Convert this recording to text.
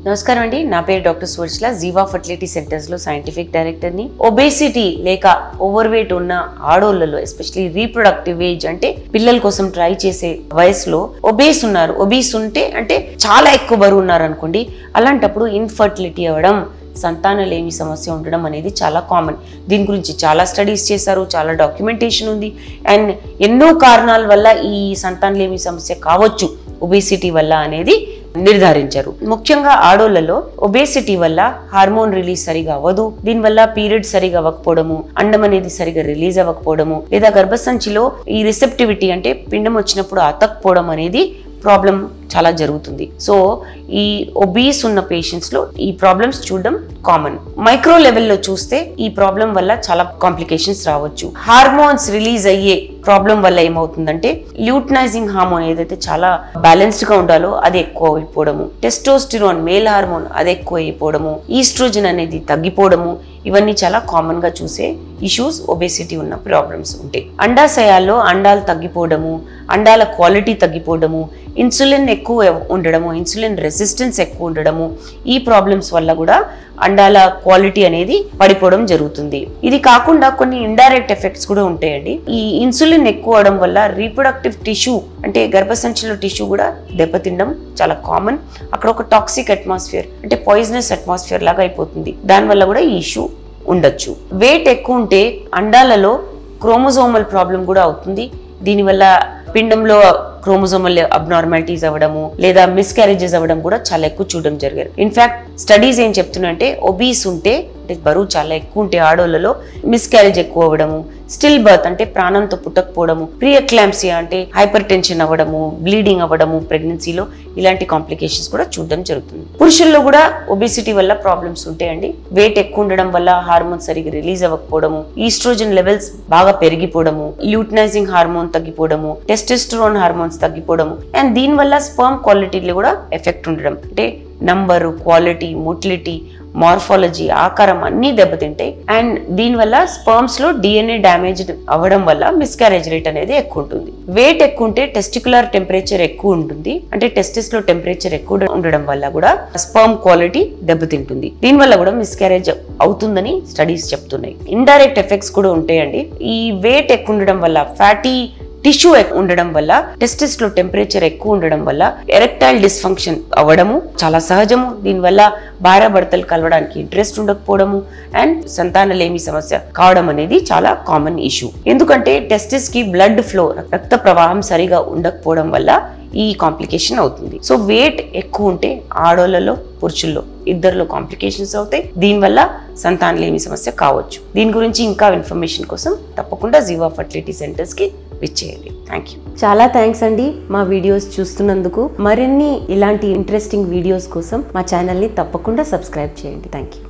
నమస్కారం అండి, నా పేరు డాక్టర్ సువర్చల, జీవా ఫర్టిలిటీ సెంటర్స్ లో సైంటిఫిక్ డైరెక్టర్ ని. ఒబేసిటీ లేక ఓవర్ వెయిట్ ఉన్న ఆడోళ్లలో, ఎస్పెషల్లీ రీప్రొడక్టివ్ ఏజ్ అంటే పిల్లల కోసం ట్రై చేసే వయసులో ఒబేస్ ఉంటే అంటే చాలా ఎక్కువ బరువు ఉన్నారు అనుకోండి, అలాంటప్పుడు ఇన్ఫర్టిలిటీ అవ్వడం, సంతానలేమి సమస్య ఉండడం అనేది చాలా కామన్. దీని గురించి చాలా స్టడీస్ చేశారు, చాలా డాక్యుమెంటేషన్ ఉంది. అండ్ ఎన్నో కారణాల వల్ల ఈ సంతానలేమి సమస్య కావచ్చు ఒబేసిటీ వల్ల అనేది నిర్ధారించారు. ముఖ్యంగా ఆడోళ్లలో ఒబేసిటీ వల్ల హార్మోన్ రిలీజ్ సరిగా అవ్వదు. దీనివల్ల పీరియడ్ సరిగా అవ్వకపోవడము, అండం అనేది సరిగా రిలీజ్ అవ్వకపోవడము, లేదా గర్భసంచిలో ఈ రిసెప్టివిటీ అంటే పిండం వచ్చినప్పుడు అతకపోవడం అనేది ప్రాబ్లం చాలా జరుగుతుంది. సో ఈ ఒబీస్ ఉన్న పేషెంట్స్ లో ఈ ప్రాబ్లమ్స్ చూడడం కామన్. మైక్రో లెవెల్లో చూస్తే ఈ ప్రాబ్లం వల్ల చాలా కాంప్లికేషన్స్ రావచ్చు. హార్మోన్స్ రిలీజ్ అయ్యే ప్రాబ్లం వల్ల ఏమవుతుందంటే, ల్యూటనైజింగ్ హార్మోన్ ఏదైతే చాలా బ్యాలెన్స్డ్ గా ఉండాలో అది ఎక్కువ అయిపోవడము, టెస్టోస్టిరోన్ మేల్ హార్మోన్ అది ఎక్కువ అయిపోవడము, ఈస్ట్రోజన్ అనేది తగ్గిపోవడము, ఇవన్నీ చాలా కామన్ గా చూసే ఇష్యూస్ ఒబేసిటీ ఉన్న ప్రాబ్లమ్స్ ఉంటాయి. అండాశయాల్లో అండాలు తగ్గిపోవడము, అండాల క్వాలిటీ తగ్గిపోవడము, ఇన్సులిన్ ఎక్కువ ఉండడము, ఇన్సులిన్ రెసిస్టెన్స్ ఎక్కువ ఉండడము, ఈ ప్రాబ్లమ్స్ వల్ల కూడా అండాల క్వాలిటీ అనేది పడిపోవడం జరుగుతుంది. ఇది కాకుండా కొన్ని ఇండైరెక్ట్ ఎఫెక్ట్స్ కూడా ఉంటాయండి. ఈ ఇన్సులిన్ ఎక్కువ అవడం వల్ల రీప్రొడక్టివ్ టిష్యూ అంటే గర్భసంచిలో టిష్యూ కూడా దెబ్బతినడం చాలా కామన్. అక్కడ ఒక టాక్సిక్ అట్మాస్ఫియర్ అంటే పాయిజనస్ అట్మాస్ఫియర్ లాగా అయిపోతుంది. దానివల్ల కూడా ఈ ఇష్యూ ఉండొచ్చు. వెయిట్ ఎక్కువ ఉంటే అండాలలో క్రోమోజోమల్ ప్రాబ్లం కూడా అవుతుంది. దీనివల్ల పిండంలో క్రోమోజోమల్ అబ్నార్మాలిటీస్ అవ్వడము లేదా మిస్క్యారేజెస్ అవ్వడం కూడా చాలా ఎక్కువ చూడడం జరిగారు. ఇన్ఫాక్ట్ స్టడీస్ ఏం చెప్తున్నాయంటే, ఒబీస్ ఉంటే అంటే బరువు చాలా ఎక్కువ ఉంటే ఆడోళ్లలో మిస్క్యారేజ్ ఎక్కువ అవ్వడము, స్టిల్ బర్త్ అంటే ప్రాణంతో పుట్టకపోవడము, ప్రీ ఎక్లాంప్సియా అంటే హైపర్ టెన్షన్ అవ్వడము, బ్లీడింగ్ అవ్వడము ప్రెగ్నెన్సీలో, ఇలాంటి కాంప్లికేషన్స్ కూడా చూడడం జరుగుతుంది. పురుషుల్లో కూడా ఒబేసిటీ వల్ల ప్రాబ్లమ్స్ ఉంటాయండి. వెయిట్ ఎక్కువ ఉండడం వల్ల హార్మోన్ సరిగ్గా రిలీజ్ అవ్వకపోవడము, ఈస్ట్రోజన్ లెవెల్స్ బాగా పెరిగిపోవడము, ల్యూటనైజింగ్ హార్మోన్ తగ్గిపోవడము, టెస్టోస్టెరాన్ హార్మోన్స్ తగ్గిపోవడము, అండ్ దీనివల్ల స్పర్మ్ క్వాలిటీలో కూడా ఎఫెక్ట్ ఉండడం. అంటే నంబరు, క్వాలిటీ, మొటిలిటీ, మార్ఫాలజీ, ఆకారం అన్నీ దెబ్బతింటాయి. అండ్ దీనివల్ల స్పర్మ్స్ లో డిఎన్ఏ డ్యామేజ్ అవ్వడం వల్ల మిస్క్యారేజ్ రేట్ అనేది ఎక్కువ ఉంటుంది. వెయిట్ ఎక్కువ ఉంటే టెస్టికులర్ టెంపరేచర్ ఎక్కువ ఉంటుంది. అంటే టెస్టిస్ లో టెంపరేచర్ ఎక్కువ ఉండడం వల్ల కూడా స్పర్మ్ క్వాలిటీ దెబ్బతింటుంది. దీనివల్ల కూడా మిస్క్యారేజ్ అవుతుందని స్టడీస్ చెప్తున్నాయి. ఇండైరెక్ట్ ఎఫెక్ట్స్ కూడా ఉంటాయండి. ఈ వెయిట్ ఎక్కువ ఉండడం వల్ల, ఫ్యాటీ టిష్యూ ఉండడం వల్ల, టెస్టిస్ లో టెంపరేచర్ ఎక్కువ ఉండడం వల్ల ఎరెక్టైల్ డిస్ఫంక్షన్ అవ్వడము చాలా సహజము. దీనివల్ల భార్యాభర్తలు కలవడానికి ఇంట్రెస్ట్ ఉండకపోవడము అండ్ సంతానలేమి సమస్య కావడం అనేది చాలా కామన్ ఇష్యూ. ఎందుకంటే టెస్టిస్ కి బ్లడ్ ఫ్లో, రక్త ప్రవాహం సరిగా ఉండకపోవడం వల్ల ఈ కాంప్లికేషన్ అవుతుంది. సో వెయిట్ ఎక్కువ ఉంటే ఆడోళ్లలో, పురుషుల్లో ఇద్దరిలో కాంప్లికేషన్స్ అవుతాయి. దీనివల్ల సంతానలేమి సమస్య కావచ్చు. దీని గురించి ఇంకా ఇన్ఫర్మేషన్ కోసం తప్పకుండా జీవా ఫర్టిలిటీ సెంటర్స్ కి విచ్చేయండి. Thank you. చాలా థ్యాంక్స్ అండి మా వీడియోస్ చూస్తున్నందుకు. మరిన్ని ఇలాంటి ఇంట్రెస్టింగ్ వీడియోస్ కోసం మా ఛానల్ని తప్పకుండా సబ్స్క్రైబ్ చేయండి. Thank you.